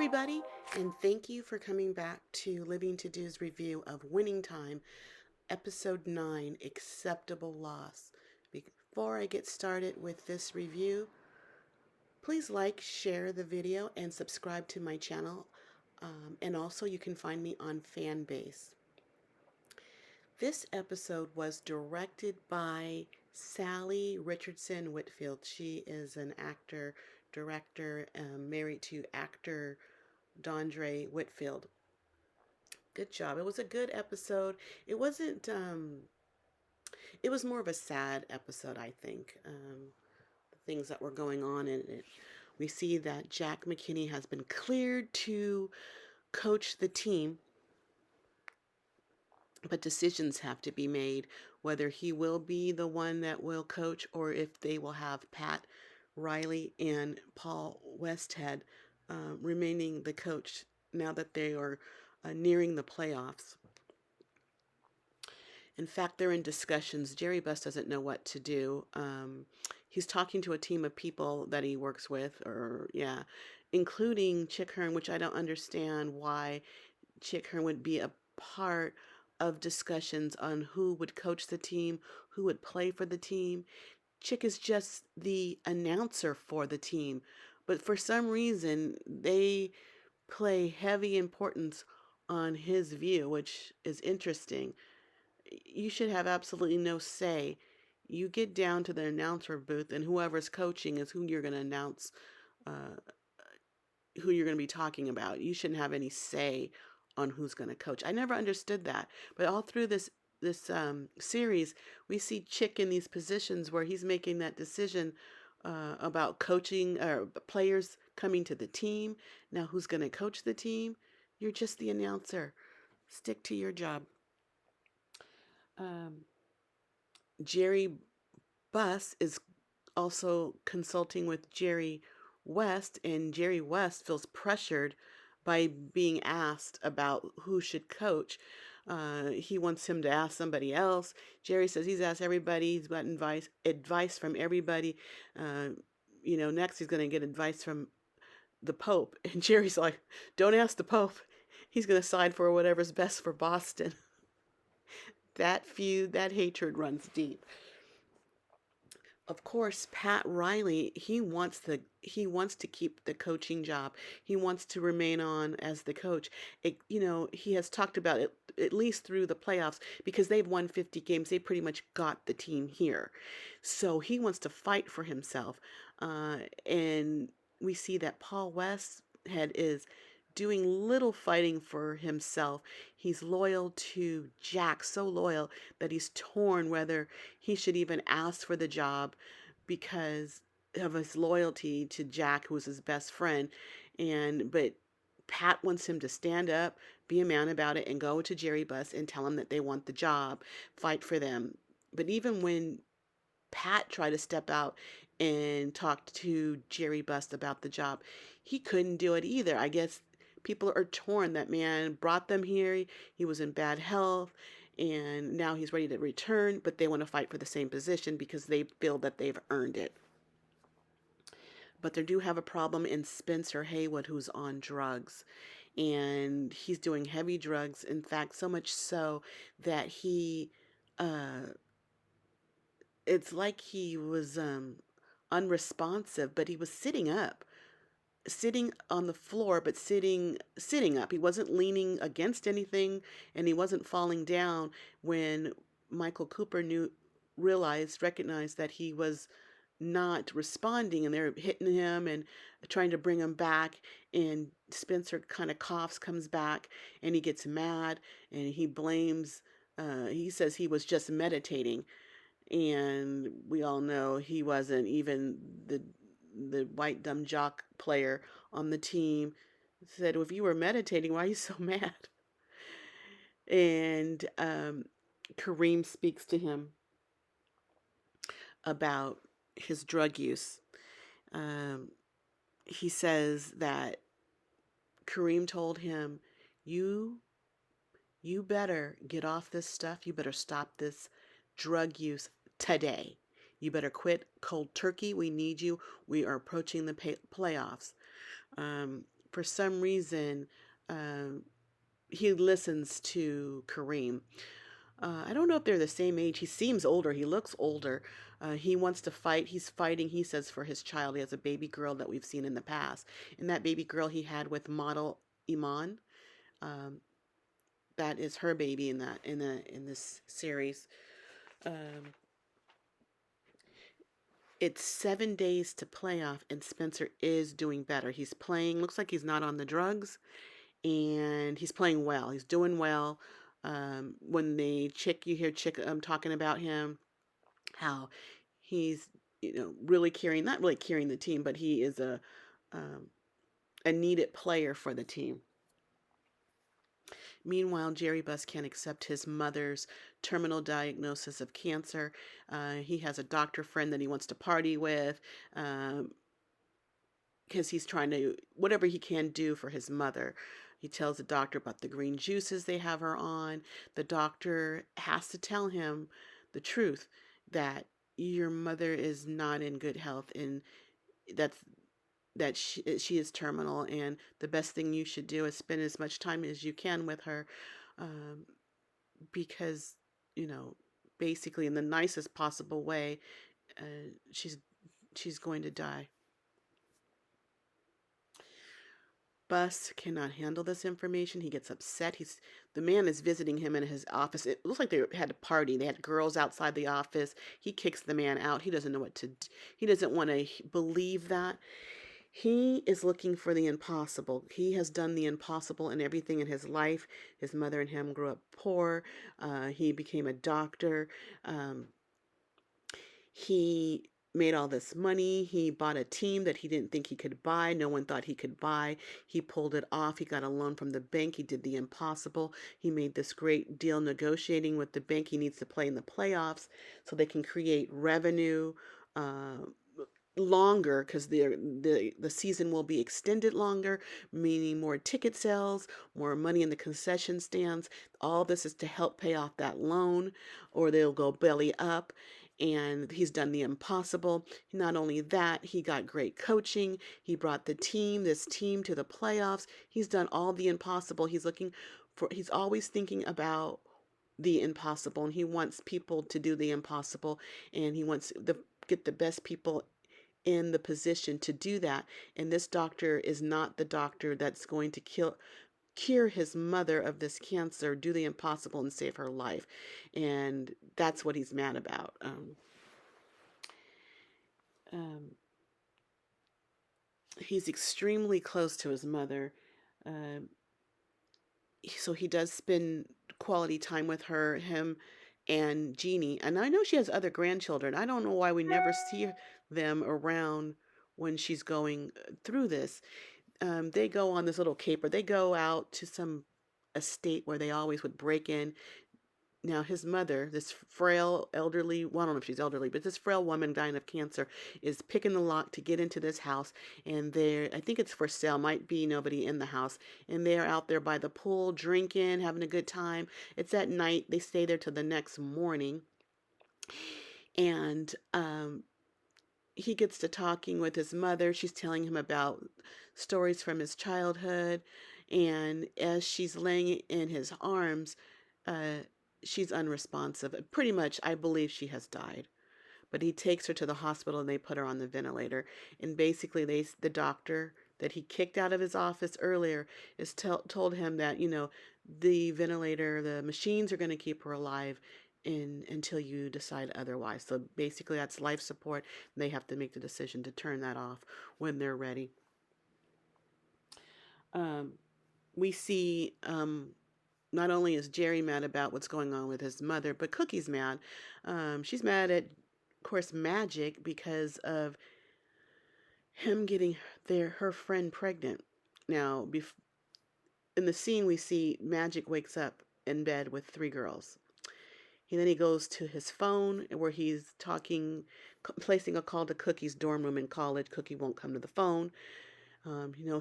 everybody, and thank you for coming back to Living to Do's review of Winning Time, Episode 9, Acceptable Loss. Before I get started with this review, please like, share the video, and subscribe to my channel. And also, you can find me on Fanbase. This episode was directed by Salli Richardson Whitfield. She is an actor, director, married to actor Dondre Whitfield. Good job. It was a good episode. It wasn't, it was more of a sad episode, I think. The things that were going on in it. We see that Jack McKinney has been cleared to coach the team, but decisions have to be made whether he will be the one that will coach or if they will have Pat Riley and Paul Westhead remaining the coach now that they are nearing the playoffs. In fact, they're in discussions. Jerry Buss doesn't know what to do. He's talking to a team of people that he works with, including Chick Hearn, which I don't understand why Chick Hearn would be a part of discussions on who would coach the team, who would play for the team. Chick is just the announcer for the team, but for some reason they play heavy importance on his view, which is interesting. You should have absolutely no say. You get down to the announcer booth, and whoever's coaching is who you're going to announce, who you're going to be talking about. You shouldn't have any say on who's going to coach. I never understood that, but all through this series, we see Chick in these positions where he's making that decision about coaching or players coming to the team. Now, who's going to coach the team? You're just the announcer. Stick to your job. Jerry Buss is also consulting with Jerry West, and Jerry West feels pressured by being asked about who should coach. He wants him to ask somebody else. Jerry says he's asked everybody. He's got advice from everybody. Next he's going to get advice from the Pope. And Jerry's like, don't ask the Pope. He's going to side for whatever's best for Boston. That feud, that hatred runs deep. Of course, Pat Riley, he wants to keep the coaching job. He wants to remain on as the coach. He has talked about it at least through the playoffs because they've won 50 games. They pretty much got the team here. So he wants to fight for himself. And we see that Paul Westhead is doing little fighting for himself. He's loyal to Jack, so loyal that he's torn whether he should even ask for the job because of his loyalty to Jack, who was his best friend. But Pat wants him to stand up, be a man about it, and go to Jerry Buss and tell him that they want the job, fight for them. But even when Pat tried to step out and talk to Jerry Buss about the job, he couldn't do it either. I guess people are torn. That man brought them here. He was in bad health, and now he's ready to return, but they want to fight for the same position because they feel that they've earned it. But they do have a problem in Spencer Haywood, who's on drugs, and he's doing heavy drugs. In fact, so much so that it's like he was unresponsive, but he was sitting on the floor, but sitting up. He wasn't leaning against anything, and he wasn't falling down when Michael Cooper recognized that he was not responding, and they're hitting him and trying to bring him back, and Spencer kind of coughs, comes back, and he gets mad, and he blames, he says he was just meditating, and we all know he wasn't. Even the white dumb jock player on the team said, well, if you were meditating, why are you so mad? And Kareem speaks to him about his drug use. He says that Kareem told him, you better get off this stuff. You better stop this drug use today. You better quit cold turkey. We need you. We are approaching the playoffs. for some reason, he listens to Kareem. I don't know if they're the same age. He seems older. He looks older. He wants to fight. He's fighting, he says, for his child. He has a baby girl that we've seen in the past. And that baby girl he had with model Iman, um, that is her baby in this series. Um, it's 7 days to playoff, and Spencer is doing better. He's playing. Looks like he's not on the drugs, and he's playing well. He's doing well. When the chick, you hear chick talking about him, how he's really carrying, not really carrying the team, but he is um, a needed player for the team. Meanwhile, Jerry Buss can't accept his mother's terminal diagnosis of cancer. He has a doctor friend that he wants to party with, because he's trying to, whatever he can do for his mother. He tells the doctor about the green juices they have her on. The doctor has to tell him the truth, that your mother is not in good health, and that's that she is terminal, and the best thing you should do is spend as much time as you can with her, um, because you know basically in the nicest possible way, she's going to die. Buss cannot handle this information. He gets upset. The man is visiting him in his office. It looks like they had a party. They had girls outside the office. He kicks the man out. He doesn't know what to do. He doesn't want to believe that. He is looking for the impossible. He has done the impossible in everything in his life. His mother and him grew up poor. He became a doctor. He made all this money. He bought a team that he didn't think he could buy. No one thought he could buy. He pulled it off. He got a loan from the bank. He did the impossible. He made this great deal negotiating with the bank. He needs to play in the playoffs so they can create revenue longer, because the season will be extended longer, meaning more ticket sales, more money in the concession stands. All this is to help pay off that loan, or they'll go belly up. And he's done the impossible. Not only that, he got great coaching. He brought this team to the playoffs. He's done all the impossible. He's always thinking about the impossible, and he wants people to do the impossible, and he wants to get the best people in the position to do that. And this doctor is not the doctor that's going to cure his mother of this cancer, do the impossible, and save her life. And that's what he's mad about. He's extremely close to his mother. Um, so he does spend quality time with him and Jeannie. And I know she has other grandchildren. I don't know why we never see them around when she's going through this. They go on this little caper. They go out to some estate where they always would break in. Now, his mother, this frail, elderly, well, I don't know if she's elderly, but this frail woman dying of cancer is picking the lock to get into this house. And I think it's for sale, might be nobody in the house. And they're out there by the pool, drinking, having a good time. It's at night. They stay there till the next morning. And he gets to talking with his mother. She's telling him about stories from his childhood. And as she's laying in his arms, she's unresponsive. Pretty much, I believe she has died. But he takes her to the hospital and they put her on the ventilator. And basically, the doctor that he kicked out of his office earlier is told him that, the ventilator, the machines are going to keep her alive until you decide otherwise. So basically, that's life support. And they have to make the decision to turn that off when they're ready. We see not only is Jerry mad about what's going on with his mother, but Cookie's mad. She's mad at, of course, Magic because of him getting her friend pregnant. Now, in the scene, we see Magic wakes up in bed with 3 girls. Then he goes to his phone where he's placing a call to Cookie's dorm room in college. Cookie won't come to the phone.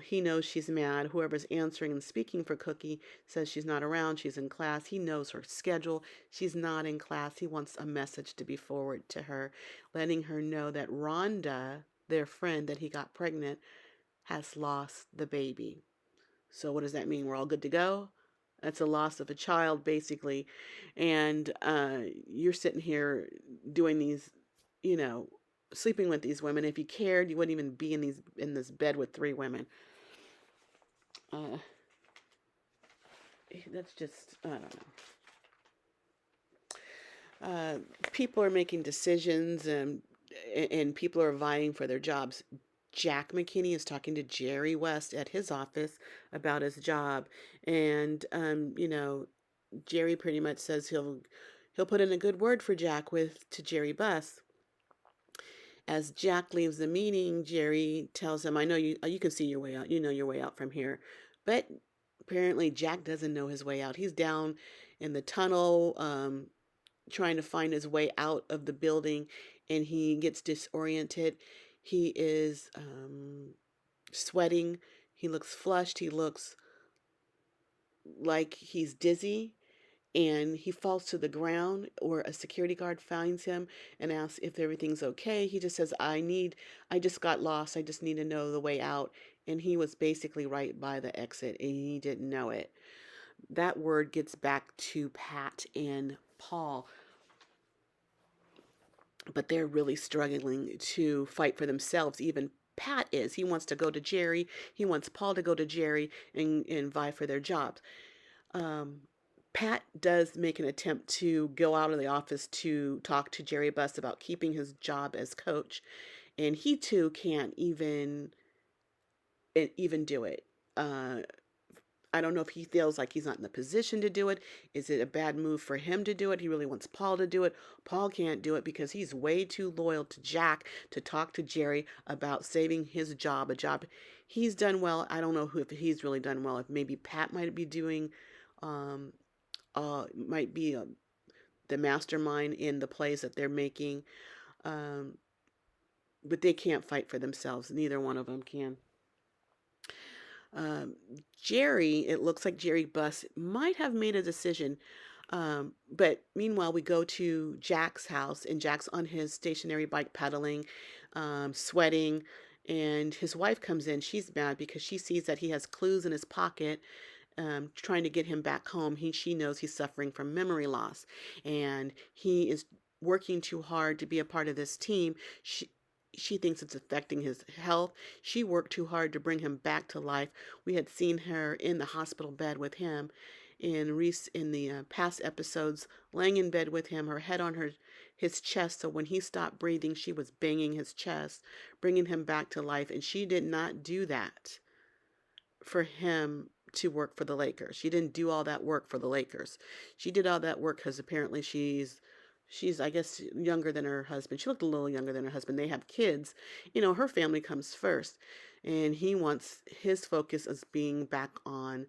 He knows she's mad. Whoever's answering and speaking for Cookie says she's not around. She's in class. He knows her schedule. She's not in class. He wants a message to be forwarded to her, letting her know that Rhonda, their friend that he got pregnant, has lost the baby. So what does that mean? We're all good to go? That's a loss of a child, basically. And you're sitting here doing these, you know, sleeping with these women. If you cared, you wouldn't even be in this bed with 3 women. Uh, that's just, I don't know. Uh, People are making decisions, and people are vying for their jobs. Jack McKinney is talking to Jerry West at his office about his job, and Jerry pretty much says he'll put in a good word for Jack with to Jerry Buss. As Jack leaves the meeting, Jerry tells him, "I know you can see your way out. You know your way out from here." But apparently Jack doesn't know his way out. He's down in the tunnel, trying to find his way out of the building, and he gets disoriented. He is sweating. He looks flushed. He looks like he's dizzy, and he falls to the ground, or a security guard finds him and asks if everything's okay. He just says, I just got lost. I just need to know the way out. And he was basically right by the exit, and he didn't know it. That word gets back to Pat and Paul, but they're really struggling to fight for themselves. Even Pat is. He wants to go to Jerry. He wants Paul to go to Jerry and vie for their jobs. Um, Pat does make an attempt to go out of the office to talk to Jerry Buss about keeping his job as coach, and he too can't even do it. Uh, I don't know if he feels like he's not in the position to do it. Is it a bad move for him to do it? He really wants Paul to do it. Paul can't do it because he's way too loyal to Jack to talk to Jerry about saving his job, a job he's done well. I don't know if he's really done well. If maybe Pat might be doing, um, might be the mastermind in the plays that they're making. Um, but they can't fight for themselves. Neither one of them can. Um, Jerry, it looks like Jerry Buss might have made a decision. But meanwhile, we go to Jack's house, and Jack's on his stationary bike pedaling, sweating, and his wife comes in. She's mad because she sees that he has clues in his pocket, trying to get him back home. She knows he's suffering from memory loss, and he is working too hard to be a part of this team. She thinks it's affecting his health. She worked too hard to bring him back to life. We had seen her in the hospital bed with him in the past episodes, laying in bed with him, her head on his chest. So when he stopped breathing, she was banging his chest, bringing him back to life. And she did not do that for him to work for the Lakers. She didn't do all that work for the Lakers. She did all that work because apparently she's I guess younger than her husband. She looked a little younger than her husband. They have kids. Her family comes first, and he wants his focus as being back on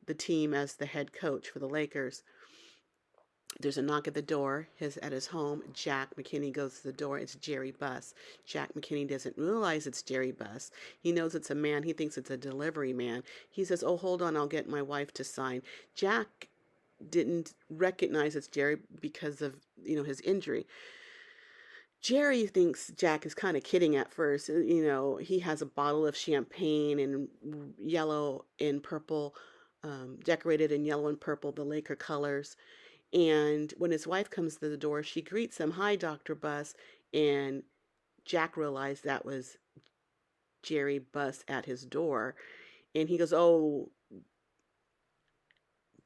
the team as the head coach for the Lakers. There's a knock at the door at his home. Jack McKinney goes to the door. It's Jerry Buss. Jack McKinney doesn't realize it's Jerry Buss. He knows it's a man. He thinks it's a delivery man. He says, "Oh, hold on, I'll get my wife to sign." Jack didn't recognize it's Jerry because of his injury. Jerry thinks Jack is kind of kidding at first. He has a bottle of champagne in yellow and purple, decorated in yellow and purple, the Laker colors. And when his wife comes to the door, she greets him, "Hi, Dr. Buss." And Jack realized that was Jerry Buss at his door. And he goes, "Oh."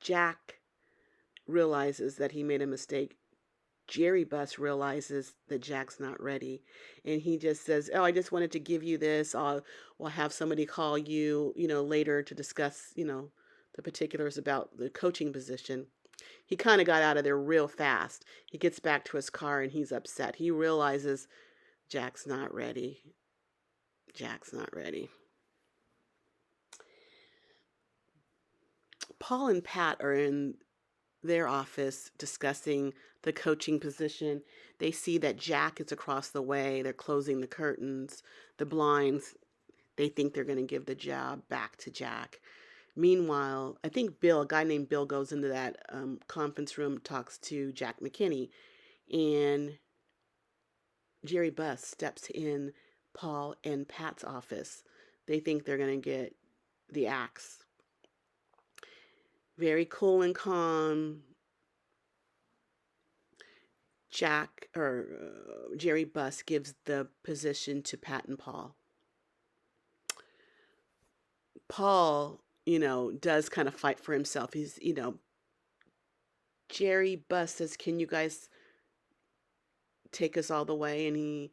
Jack realizes that he made a mistake. Jerry Buss realizes that Jack's not ready, and he just says, "Oh, I just wanted to give you this. We'll have somebody call you, later to discuss, the particulars about the coaching position." He kind of got out of there real fast. He gets back to his car and he's upset. He realizes Jack's not ready. Jack's not ready. Paul and Pat are in their office discussing the coaching position. They see that Jack is across the way. They're closing the curtains, the blinds. They think they're going to give the job back to Jack. Meanwhile, I think a guy named Bill, goes into that conference room, talks to Jack McKinney, and Jerry Buss steps in Paul and Pat's office. They think they're going to get the axe. Very cool and calm. Jerry Buss gives the position to Pat and Paul. Paul, does kind of fight for himself. Jerry Buss says, "Can you guys take us all the way?"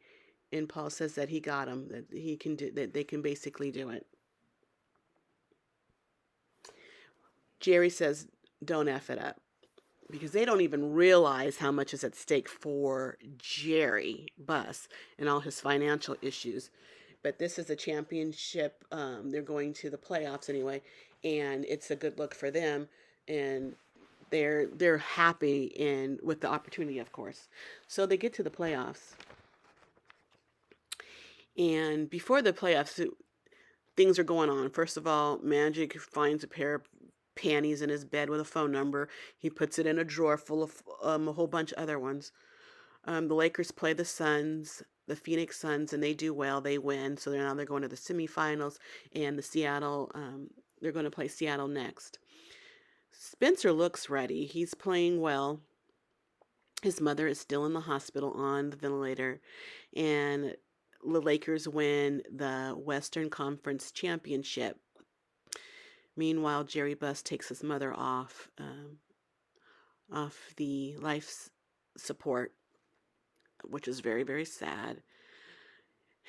And Paul says that he got him, that he can do that. They can basically do it. Jerry says, "Don't F it up," because they don't even realize how much is at stake for Jerry Buss and all his financial issues. But this is a championship. They're going to the playoffs anyway, and it's a good look for them. And they're happy and with the opportunity, of course. So they get to the playoffs, and before the playoffs, things are going on. First of all, Magic finds a pair of panties in his bed with a phone number. He puts it in a drawer full of a whole bunch of other ones. The Lakers play the Suns, the Phoenix Suns, and they do well. They win, so they're going to the semifinals, and they're going to play Seattle next. Spencer looks ready. He's playing well. His mother is still in the hospital on the ventilator, and the Lakers win the Western Conference Championship. Meanwhile, Jerry Buss takes his mother off the life support, which is very, very sad.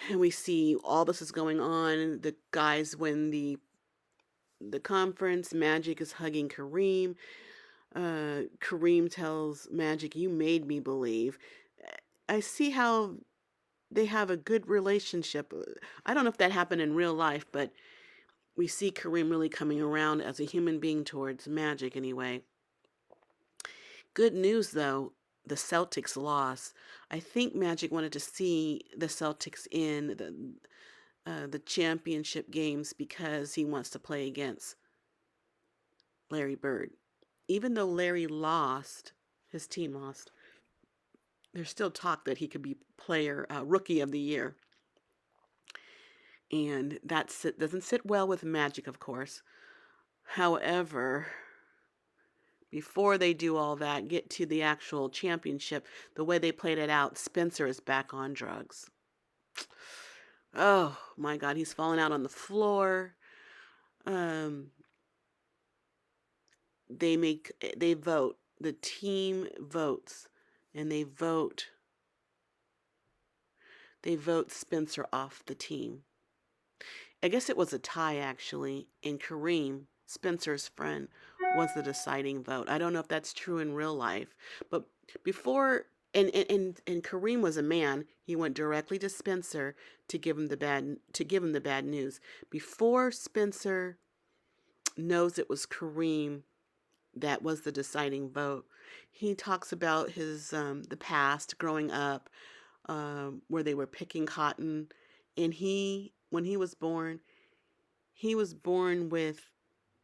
And we see all this is going on. The guys win the conference. Magic is hugging Kareem. Kareem tells Magic, "You made me believe." I see how they have a good relationship. I don't know if that happened in real life, but we see Kareem really coming around as a human being towards Magic anyway. Good news, though, the Celtics lost. I think Magic wanted to see the Celtics in the championship games because he wants to play against Larry Bird. Even though Larry lost, his team lost, there's still talk that he could be rookie of the year. And doesn't sit well with Magic, of course. However, before they do all that, get to the actual championship, the way they played it out, Spencer is back on drugs. Oh my God, he's falling out on the floor. Um, they vote. The team votes, and they vote Spencer off the team. I guess it was a tie actually, and Kareem, Spencer's friend, was the deciding vote. I don't know if that's true in real life, but before and Kareem was a man. He went directly to Spencer to give him the bad news. Before Spencer knows it was Kareem that was the deciding vote, he talks about his the past growing up, where they were picking cotton, and when he was born with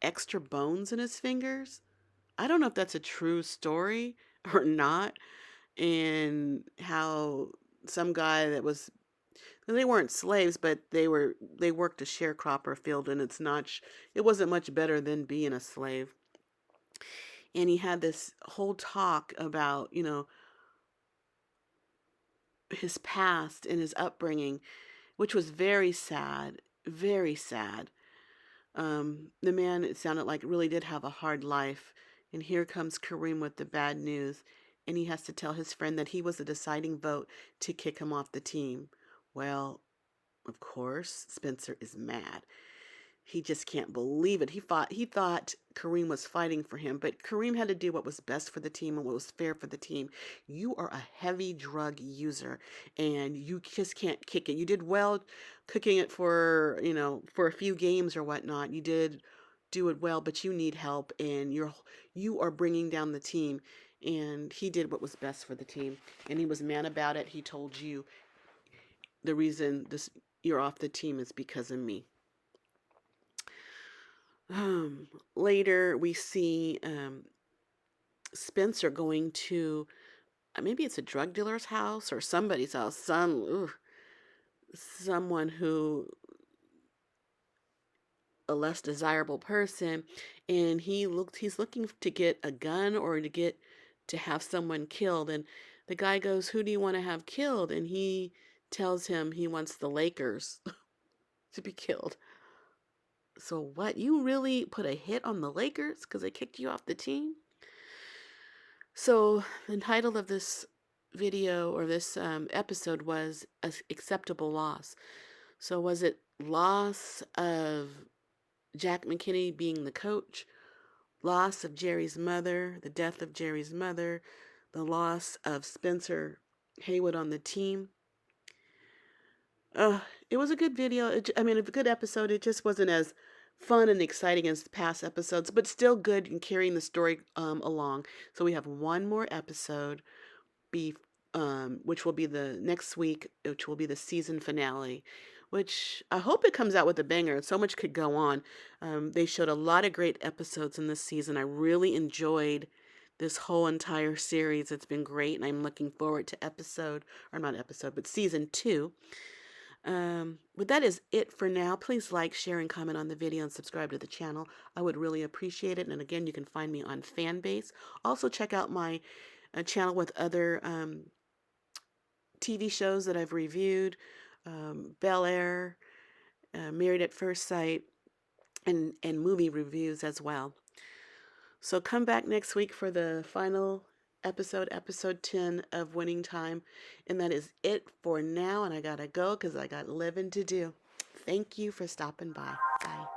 extra bones in his fingers. I don't know if that's a true story or not, and how some guy that was they weren't slaves, but they worked a sharecropper field, and it wasn't much better than being a slave. And he had this whole talk about his past and his upbringing, which was very sad, very sad. The man, it sounded like, really did have a hard life. And here comes Kareem with the bad news. And he has to tell his friend that he was the deciding vote to kick him off the team. Well, of course, Spencer is mad. He just can't believe it. He thought Kareem was fighting for him, but Kareem had to do what was best for the team and what was fair for the team. You are a heavy drug user, and you just can't kick it. You did well cooking it for a few games or whatnot. You did do it well, but you need help, and you are bringing down the team. And he did what was best for the team, and he was mad about it. He told you the reason you're off the team is because of me. Later, we see Spencer going to maybe it's a drug dealer's house or somebody's house. Someone who a less desirable person, and he's looking to get a gun or to have someone killed, and the guy goes, "Who do you want to have killed?" And he tells him he wants the Lakers to be killed. So what? You really put a hit on the Lakers because they kicked you off the team? So the title of this video or this episode was Acceptable Loss. So was it loss of Jack McKinney being the coach, loss of Jerry's mother, the death of Jerry's mother, the loss of Spencer Haywood on the team? It was a good video. I mean, a good episode. It just wasn't as fun and exciting as the past episodes, but still good in carrying the story along. So we have one more episode, be which will be the next week, which will be the season finale. Which I hope it comes out with a banger. So much could go on. They showed a lot of great episodes in this season. I really enjoyed this whole entire series. It's been great, and I'm looking forward to but season 2. But that is it for now. Please like, share, and comment on the video and subscribe to the channel. I would really appreciate it. And again, you can find me on Fanbase. Also, check out my channel with other TV shows that I've reviewed, Bel Air, Married at First Sight, and movie reviews as well. So come back next week for the final episode 10 of Winning Time. And that is it for now. And I gotta go because I got living to do. Thank you for stopping by. Bye.